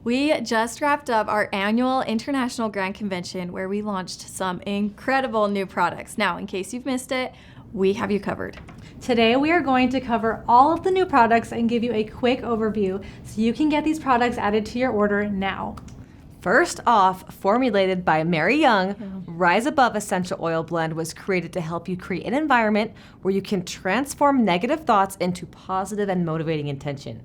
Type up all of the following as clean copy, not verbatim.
We just wrapped up our annual International Grand Convention where we launched some incredible new products. Now, in case you've missed it, we have you covered. Today we are going to cover all of the new products and give you a quick overview so you can get these products added to your order now. First off, formulated by Mary Young, Rise Above Essential Oil Blend was created to help you create an environment where you can transform negative thoughts into positive and motivating intention.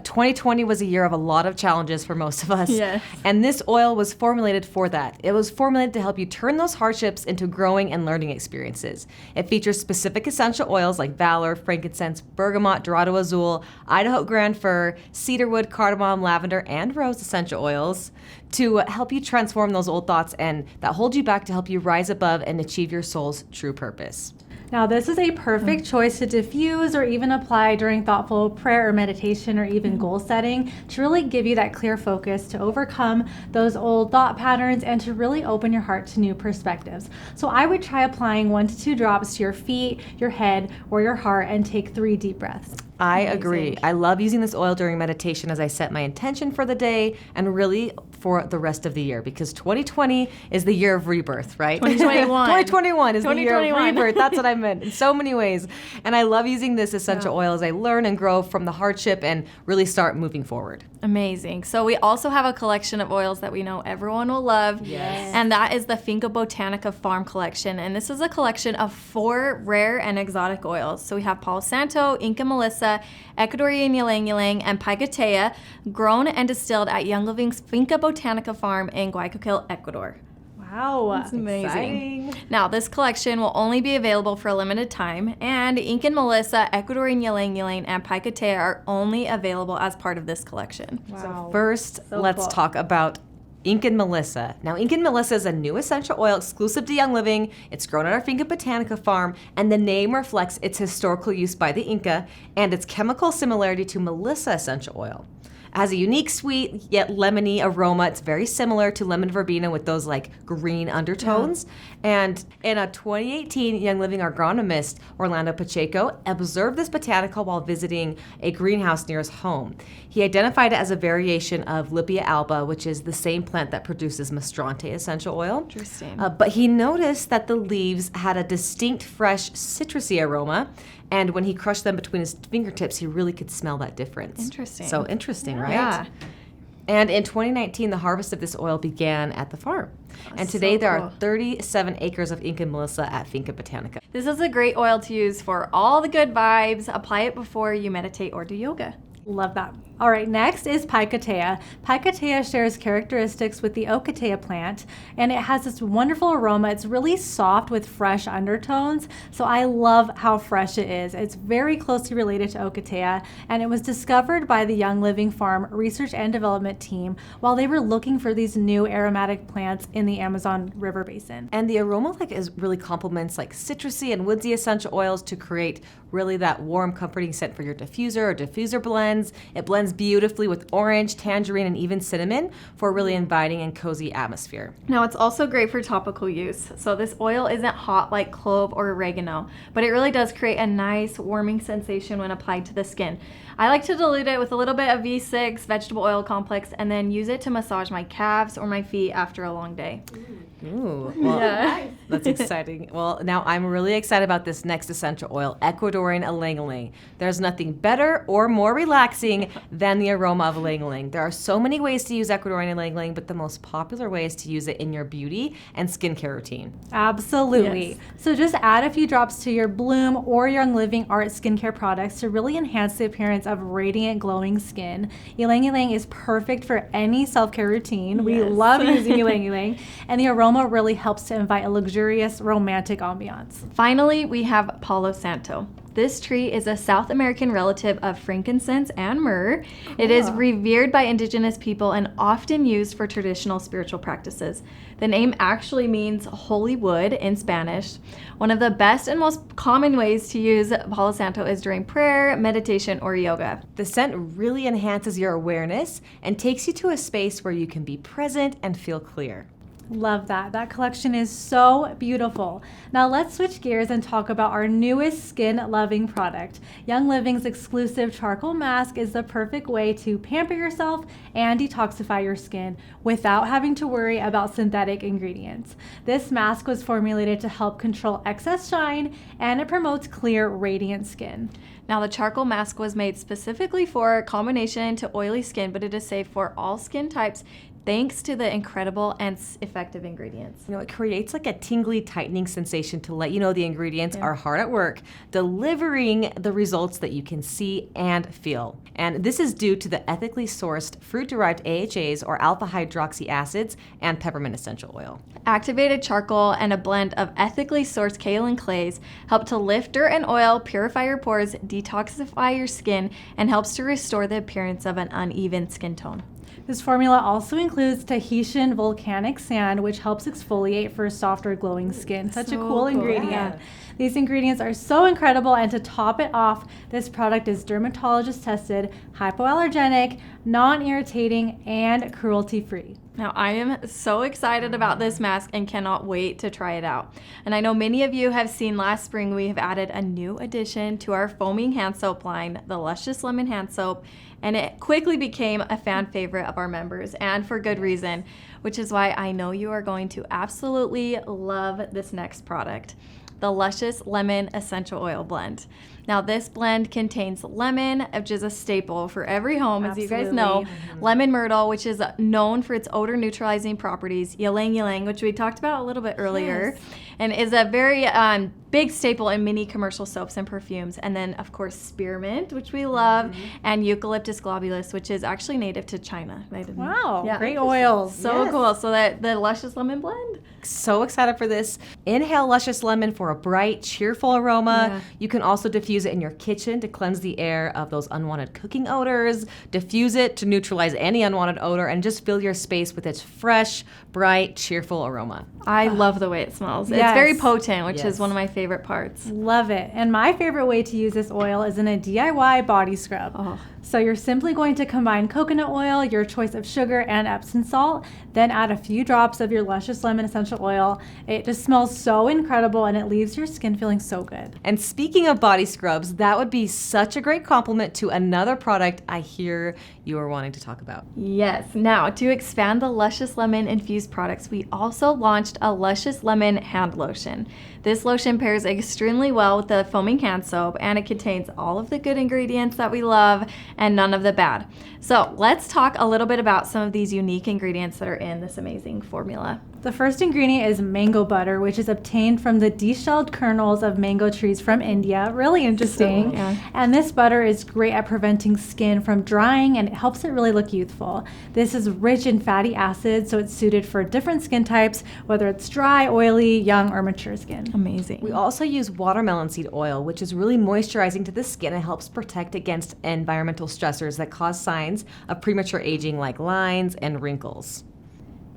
2020 was a year of a lot of challenges for most of us, Yes. and this oil was formulated for that. It was formulated to help you turn those hardships into growing and learning experiences. It features specific essential oils like Valor, frankincense, bergamot, Dorado Azul, Idaho Grand Fir, cedarwood, cardamom, lavender, and rose essential oils to help you transform those old thoughts and that hold you back to help you rise above and achieve your soul's true purpose. Now, this is a perfect choice to diffuse or even apply during thoughtful prayer or meditation or even goal setting to really give you that clear focus to overcome those old thought patterns and to really open your heart to new perspectives. So I would try applying 1 to 2 drops to your feet, your head, or your heart and take 3 deep breaths. I agree. I love using this oil during meditation as I set my intention for the day and really for the rest of the year because 2020 is the year of rebirth, right? 2021. 2021 is the year of 2021. rebirth. That's what I meant in so many ways. And I love using this essential oil as I learn and grow from the hardship and really start moving forward. Amazing. So we also have a collection of oils that we know everyone will love. Yes. And that is the Finca Botanica Farm Collection. And this is a collection of 4 rare and exotic oils. So we have Palo Santo, Inca Melissa, Ecuadorian Ylang Ylang, and Picotea, grown and distilled at Young Living's Finca Botanica Farm in Guayaquil, Ecuador. Wow. That's amazing. Exciting. Now, this collection will only be available for a limited time, and Inca Melissa, Ecuadorian Ylang Ylang, and Picotea are only available as part of this collection. Wow. First, So let's cool. talk about Inca Melissa. Now, Inca Melissa is a new essential oil exclusive to Young Living. It's grown at our Finca Botanica farm, and the name reflects its historical use by the Inca and its chemical similarity to Melissa essential oil. It has a unique sweet yet lemony aroma. It's very similar to lemon verbena with those like green undertones. And in a 2018 Young Living agronomist, Orlando Pacheco, observed this botanica while visiting a greenhouse near his home. He identified it as a variation of Lipia alba, which is the same plant that produces Mastrante essential oil. Interesting. But he noticed that the leaves had a distinct fresh citrusy aroma, and when he crushed them between his fingertips, he really could smell that difference. Interesting. So interesting, right? Yeah. And in 2019, the harvest of this oil began at the farm. And today so there cool. are 37 acres of Inca Melissa at Finca Botanica. This is a great oil to use for all the good vibes. Apply it before you meditate or do yoga. Love that. All right, next is Picotea. Picotea shares characteristics with the Ocotea plant, and it has this wonderful aroma. It's really soft with fresh undertones, so I love how fresh it is. It's very closely related to Ocotea, and it was discovered by the Young Living Farm research and development team while they were looking for these new aromatic plants in the Amazon River Basin. And the aroma is really complements citrusy and woodsy essential oils to create really that warm, comforting scent for your diffuser or diffuser blends. It blends beautifully with orange, tangerine, and even cinnamon for a really inviting and cozy atmosphere. Now, it's also great for topical use. So this oil isn't hot like clove or oregano, but it really does create a nice warming sensation when applied to the skin. I like to dilute it with a little bit of V6 vegetable oil complex and then use it to massage my calves or my feet after a long day. Ooh, well, Yeah. that's exciting. Well, now I'm really excited about this next essential oil, Ecuadorian Ylang Ylang. There's nothing better or more relaxing than the aroma of ylang ylang. There are so many ways to use Ecuadorian Ylang Ylang, but the most popular way is to use it in your beauty and skincare routine. Absolutely. Yes. So just add a few drops to your Bloom or Young Living Art skincare products to really enhance the appearance of radiant, glowing skin. Ylang Ylang is perfect for any self-care routine. We Yes. love using Ylang Ylang, and the aroma really helps to invite a luxurious, romantic ambiance. Finally, we have Palo Santo. This tree is a South American relative of frankincense and myrrh. It is revered by indigenous people and often used for traditional spiritual practices. The name actually means holy wood in Spanish. One of the best and most common ways to use Palo Santo is during prayer, meditation, or yoga. The scent really enhances your awareness and takes you to a space where you can be present and feel clear. Love that. That collection is so beautiful. Now let's switch gears and talk about our newest skin-loving product. Young Living's exclusive charcoal mask is the perfect way to pamper yourself and detoxify your skin without having to worry about synthetic ingredients. This mask was formulated to help control excess shine, and it promotes clear, radiant skin. Now, the charcoal mask was made specifically for a combination to oily skin, but it is safe for all skin types thanks to the incredible and effective ingredients. You know, it creates like a tingly, tightening sensation to let you know the ingredients are hard at work, delivering the results that you can see and feel. And this is due to the ethically sourced fruit-derived AHAs, or alpha hydroxy acids, and peppermint essential oil. Activated charcoal and a blend of ethically sourced kaolin clays help to lift dirt and oil, purify your pores, detoxify your skin, and helps to restore the appearance of an uneven skin tone. This formula also includes Tahitian volcanic sand, which helps exfoliate for softer, glowing skin. Such a cool ingredient. Yeah. These ingredients are so incredible, and to top it off, this product is dermatologist tested, hypoallergenic, non-irritating, and cruelty-free. Now, I am so excited about this mask and cannot wait to try it out. And I know many of you have seen last spring we have added a new addition to our foaming hand soap line, the Luscious Lemon Hand Soap, and it quickly became a fan favorite of our members, and for good reason, which is why I know you are going to absolutely love this next product, the Luscious Lemon Essential Oil Blend. Now, this blend contains lemon, which is a staple for every home, as you guys know, lemon myrtle, which is known for its odor neutralizing properties, ylang ylang, which we talked about a little bit earlier, and is a very big staple in many commercial soaps and perfumes. And then, of course, spearmint, which we love, and eucalyptus globulus, which is actually native to China. Wow, great oils. So cool. So that the Luscious Lemon Blend. So excited for this. Inhale Luscious Lemon for a bright, cheerful aroma. You can also diffuse it in your kitchen to cleanse the air of those unwanted cooking odors. Diffuse it to neutralize any unwanted odor, and just fill your space with its fresh, bright, cheerful aroma. I love the way it smells. It's very potent, which is one of my favorite parts. Love it. And my favorite way to use this oil is in a DIY body scrub. So you're simply going to combine coconut oil, your choice of sugar, and Epsom salt, then add a few drops of your Luscious Lemon Essential Oil. It just smells so incredible, and it leaves your skin feeling so good. And speaking of body scrubs, that would be such a great compliment to another product I hear you are wanting to talk about. Yes. Now, to expand the Luscious Lemon infused products, we also launched a Luscious Lemon Hand Lotion. This lotion pairs extremely well with the foaming hand soap, and it contains all of the good ingredients that we love and none of the bad. So let's talk a little bit about some of these unique ingredients that are in this amazing formula. The first ingredient is mango butter, which is obtained from the deshelled kernels of mango trees from India. Really interesting. And this butter is great at preventing skin from drying, and it helps it really look youthful. This is rich in fatty acids, so it's suited for different skin types, whether it's dry, oily, young, or mature skin. Amazing. We also use watermelon seed oil, which is really moisturizing to the skin and helps protect against environmental stressors that cause signs of premature aging like lines and wrinkles.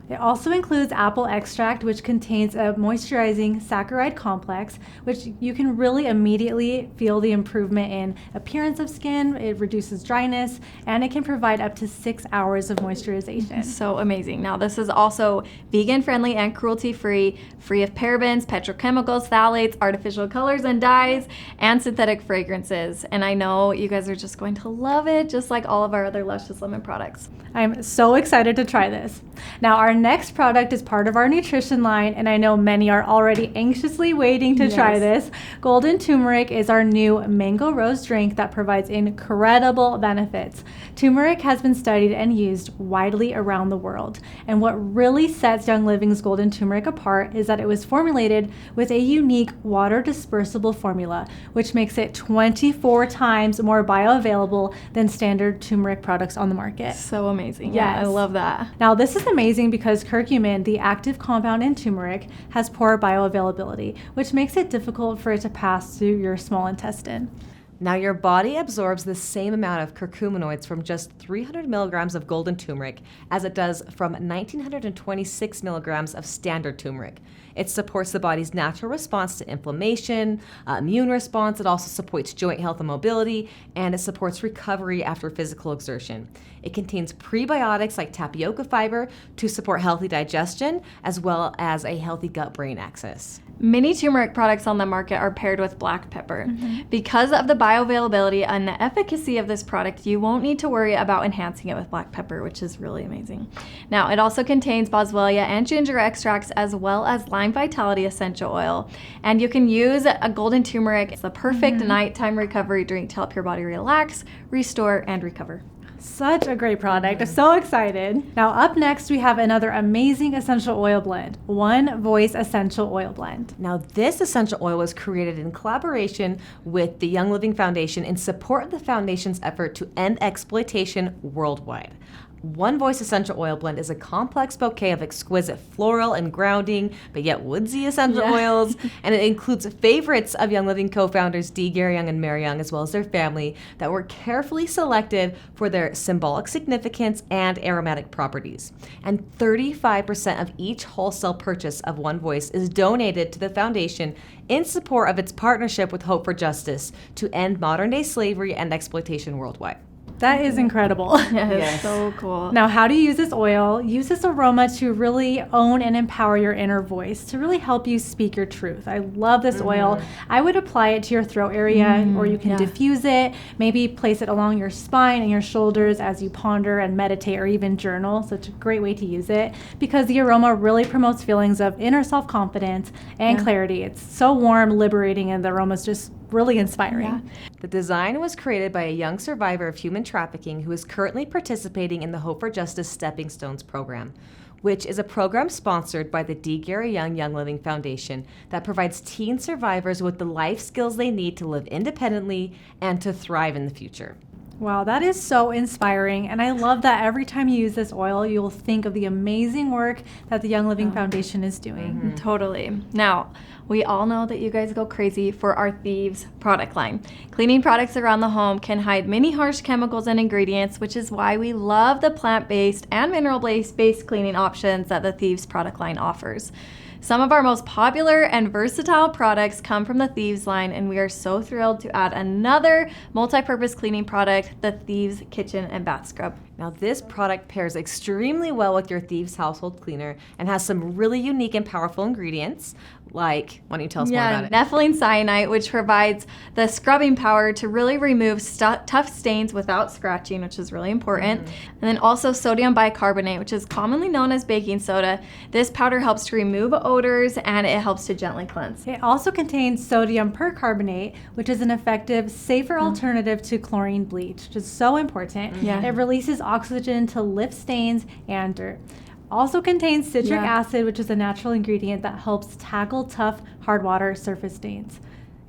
It also includes apple extract, which contains a moisturizing saccharide complex, which you can really immediately feel the improvement in appearance of skin. It reduces dryness, and it can provide up to 6 hours of moisturization. So amazing. Now, this is also vegan friendly and cruelty free, free of parabens, petrochemicals, phthalates, artificial colors and dyes, and synthetic fragrances. And I know you guys are just going to love it, just like all of our other Luscious Lemon products. I'm so excited to try this. Now, our next product is part of our nutrition line, and I know many are already anxiously waiting to try this. Golden Turmeric is our new mango rose drink that provides incredible benefits. Turmeric has been studied and used widely around the world, and what really sets Young Living's Golden Turmeric apart is that it was formulated with a unique water dispersible formula, which makes it 24 times more bioavailable than standard turmeric products on the market. So amazing. Yeah, I love that. Now, this is amazing because curcumin, the active compound in turmeric, has poor bioavailability, which makes it difficult for it to pass through your small intestine. Now, your body absorbs the same amount of curcuminoids from just 300 milligrams of golden turmeric as it does from 1,926 milligrams of standard turmeric. It supports the body's natural response to inflammation, immune response. It also supports joint health and mobility, and it supports recovery after physical exertion. It contains prebiotics like tapioca fiber to support healthy digestion, as well as a healthy gut-brain axis. Many turmeric products on the market are paired with black pepper. Because of the bioavailability and the efficacy of this product, you won't need to worry about enhancing it with black pepper, which is really amazing. Now, it also contains boswellia and ginger extracts, as well as lime vitality essential oil. And you can use a golden turmeric. It's the perfect nighttime recovery drink to help your body relax, restore, and recover. Such a great product. I'm so excited. Now up next, we have another amazing essential oil blend, One Voice Essential Oil Blend. Now, this essential oil was created in collaboration with the Young Living Foundation in support of the foundation's effort to end exploitation worldwide. One Voice Essential Oil Blend is a complex bouquet of exquisite floral and grounding, but yet woodsy essential oils, and it includes favorites of Young Living co-founders Dee, Gary Young, and Mary Young, as well as their family, that were carefully selected for their symbolic significance and aromatic properties. And 35% of each wholesale purchase of One Voice is donated to the foundation in support of its partnership with Hope for Justice to end modern-day slavery and exploitation worldwide. That is incredible. Yes. So cool. Now, how do you use this oil? Use this aroma to really own and empower your inner voice, to really help you speak your truth. I love this oil. I would apply it to your throat area, or you can diffuse it, maybe place it along your spine and your shoulders as you ponder and meditate or even journal. So it's a great way to use it because the aroma really promotes feelings of inner self-confidence and clarity. It's so warm, liberating, and the aroma is just really inspiring. The design was created by a young survivor of human trafficking who is currently participating in the Hope for Justice Stepping Stones program, which is a program sponsored by the Dee, Gary Young Young Living Foundation that provides teen survivors with the life skills they need to live independently and to thrive in the future. Wow, that is so inspiring. And I love that every time you use this oil, you'll think of the amazing work that the Young Living Foundation is doing. Totally. Now, we all know that you guys go crazy for our Thieves product line. Cleaning products around the home can hide many harsh chemicals and ingredients, which is why we love the plant-based and mineral-based cleaning options that the Thieves product line offers. Some of our most popular and versatile products come from the Thieves line, and we are so thrilled to add another multi-purpose cleaning product, the Thieves Kitchen and Bath Scrub. Now, this product pairs extremely well with your Thieves household cleaner and has some really unique and powerful ingredients. Like, why don't you tell us more about it? Methylene cyanide, which provides the scrubbing power to really remove tough stains without scratching, which is really important. And then also sodium bicarbonate, which is commonly known as baking soda. This powder helps to remove odors and it helps to gently cleanse. It also contains sodium percarbonate, which is an effective, safer alternative to chlorine bleach, which is so important. It releases oxygen to lift stains and dirt. Also contains citric acid, which is a natural ingredient that helps tackle tough, hard water surface stains.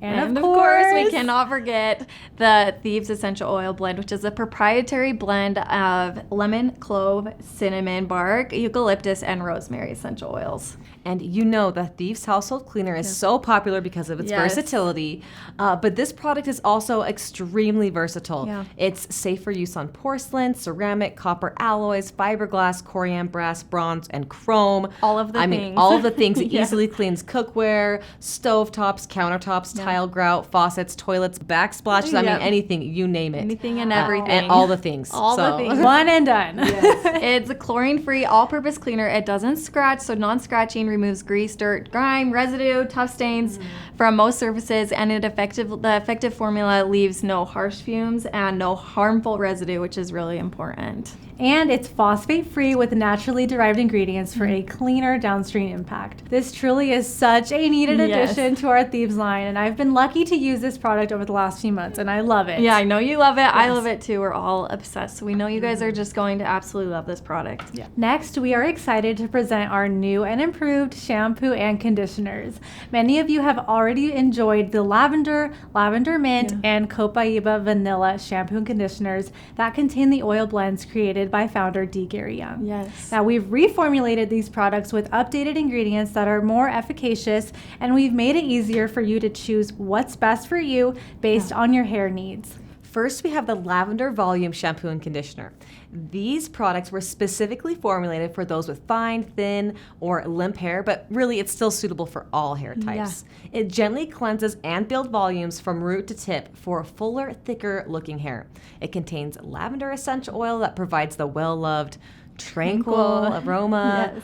And of course, we cannot forget the Thieves Essential Oil Blend, which is a proprietary blend of lemon, clove, cinnamon bark, eucalyptus, and rosemary essential oils. And you know the Thieves household cleaner is so popular because of its versatility, but this product is also extremely versatile. It's safe for use on porcelain, ceramic, copper alloys, fiberglass, corian, brass, bronze, and chrome. All of the things. All of the things. It easily cleans cookware, stovetops, countertops, tile grout, faucets, toilets, backsplashes. I mean, anything, you name it. Anything and everything. And all the things. All the things. One and done. It's a chlorine-free, all-purpose cleaner. It doesn't scratch, so non-scratching removes grease, dirt, grime, residue, tough stains from most surfaces, and the effective formula leaves no harsh fumes and no harmful residue, which is really important. And it's phosphate-free with naturally derived ingredients for a cleaner downstream impact. This truly is such a needed addition to our Thieves line, and I've been lucky to use this product over the last few months, and I love it. Yeah, I know you love it. I love it too. We're all obsessed. So we know you guys are just going to absolutely love this product. Next, we are excited to present our new and improved shampoo and conditioners. Many of you have already enjoyed the lavender mint, and Copaiba vanilla shampoo and conditioners that contain the oil blends created founded by founder D. Gary Young. Yes. Now, we've reformulated these products with updated ingredients that are more efficacious, and we've made it easier for you to choose what's best for you based on your hair needs. First, we have the Lavender Volume Shampoo and Conditioner. These products were specifically formulated for those with fine, thin, or limp hair, but really it's still suitable for all hair types. It gently cleanses and builds volumes from root to tip for fuller, thicker looking hair. It contains lavender essential oil that provides the well-loved tranquil aroma.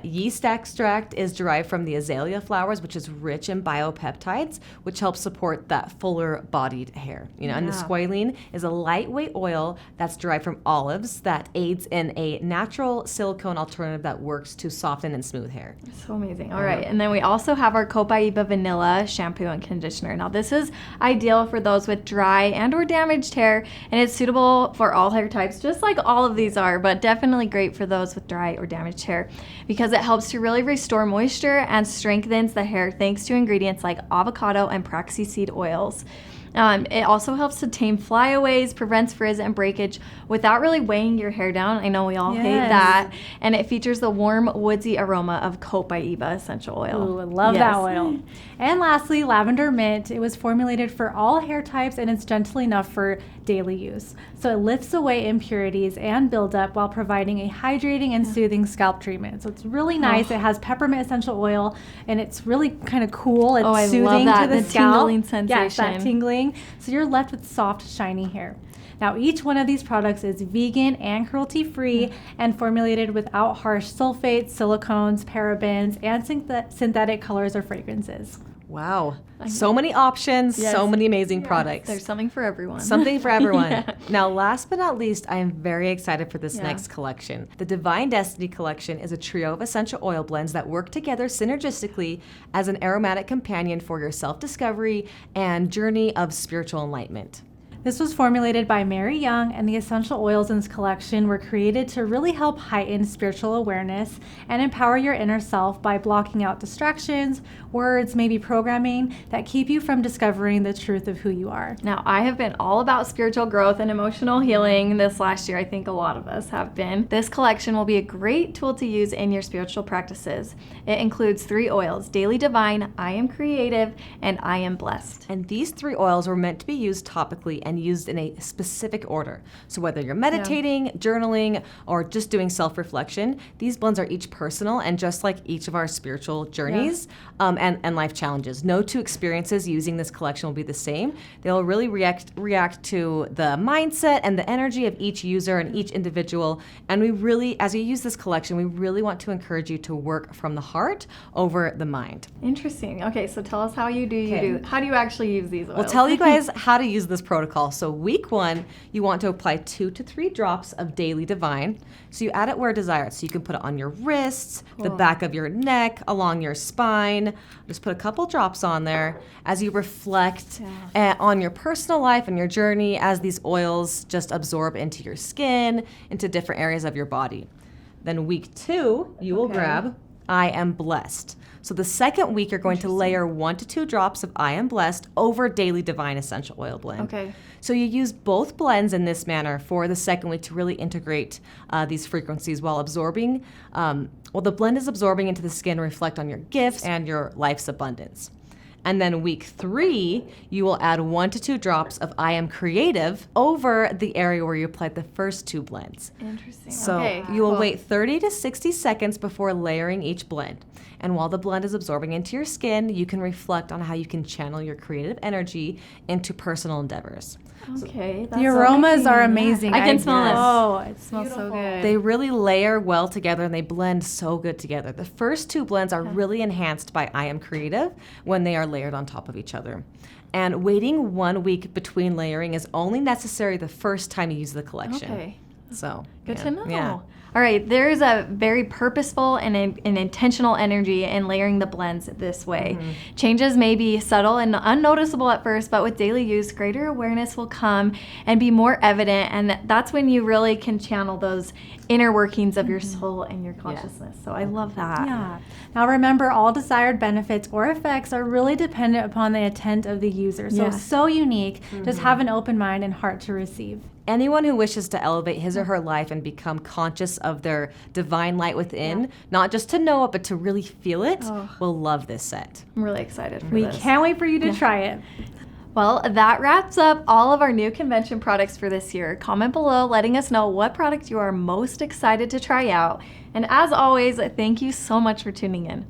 Yeast extract is derived from the azalea flowers, which is rich in biopeptides, which helps support that fuller bodied hair. And the squalene is a lightweight oil that's derived from olives that aids in a natural silicone alternative that works to soften and smooth hair. So amazing. All right. And then we also have our Copaiba Vanilla Shampoo and Conditioner. Now, this is ideal for those with dry and or damaged hair, and it's suitable for all hair types, just like all of these are, but definitely great for those with dry or damaged hair because it helps to really restore moisture and strengthens the hair thanks to ingredients like avocado and praxi seed oils. It also helps to tame flyaways, prevents frizz and breakage without really weighing your hair down. I know we all hate that. And it features the warm, woodsy aroma of Copaiba essential oil. Ooh, I love that oil. And lastly, Lavender Mint. It was formulated for all hair types and it's gentle enough for daily use. So it lifts away impurities and buildup while providing a hydrating and soothing scalp treatment. So it's really nice. It has peppermint essential oil and it's really kind of cool. It's soothing I love that. to the scalp. Tingling sensation. Yes, that tingling. So you're left with soft, shiny hair. Now, each one of these products is vegan and cruelty-free and formulated without harsh sulfates, silicones, parabens, and synthetic colors or fragrances. Wow. So many options, so many amazing products. There's something for everyone. Something for everyone. Now, last but not least, I am very excited for this next collection. The Divine Destiny collection is a trio of essential oil blends that work together synergistically as an aromatic companion for your self-discovery and journey of spiritual enlightenment. This was formulated by Mary Young, and the essential oils in this collection were created to really help heighten spiritual awareness and empower your inner self by blocking out distractions, words, maybe programming that keep you from discovering the truth of who you are. Now, I have been all about spiritual growth and emotional healing this last year. I think a lot of us have been. This collection will be a great tool to use in your spiritual practices. It includes 3 oils: Daily Divine, I Am Creative, and I Am Blessed. And these 3 oils were meant to be used topically and used in a specific order. So whether you're meditating, journaling, or just doing self-reflection, these blends are each personal and just like each of our spiritual journeys and life challenges. No 2 experiences using this collection will be the same. They'll really react to the mindset and the energy of each user and each individual. And we really, as you use this collection, we really want to encourage you to work from the heart over the mind. Interesting. Okay, so tell us how you do. How do you actually use these oils? We'll tell you guys how to use this protocol. So week 1, you want to apply 2 to 3 drops of Daily Divine. So you add it where desired. So you can put it on your wrists, the back of your neck, along your spine. Just put a couple drops on there as you reflect on your personal life and your journey as these oils just absorb into your skin, into different areas of your body. Then week 2, you will grab I Am Blessed. So the second week, you're going to layer 1 to 2 drops of I Am Blessed over Daily Divine Essential Oil Blend. Okay. So you use both blends in this manner for the second week to really integrate these frequencies while absorbing, the blend is absorbing into the skin to reflect on your gifts and your life's abundance. And then week 3, you will add 1 to 2 drops of I Am Creative over the area where you applied the first 2 blends. Interesting. So you will wait 30 to 60 seconds before layering each blend. And while the blend is absorbing into your skin, you can reflect on how you can channel your creative energy into personal endeavors. Okay. The aromas are amazing. I can smell this. Oh, It smells so good. They really layer well together and they blend so good together. The first 2 blends are really enhanced by I Am Creative when they are layered on top of each other. And waiting 1 week between layering is only necessary the first time you use the collection. Okay. So Good to know. Yeah. All right, there's a very purposeful and an intentional energy in layering the blends this way. Changes may be subtle and unnoticeable at first, but with daily use, greater awareness will come and be more evident, and that's when you really can channel those inner workings of your soul and your consciousness. So I love that. Yeah. Now remember, all desired benefits or effects are really dependent upon the intent of the user. So, Yes. so unique. Just have an open mind and heart to receive. Anyone who wishes to elevate his or her life and become conscious of their divine light within, not just to know it, but to really feel it, will love this set. I'm really excited for We this. can't wait for you to try it. Well, that wraps up all of our new convention products for this year. Comment below letting us know what product you are most excited to try out. And as always, thank you so much for tuning in.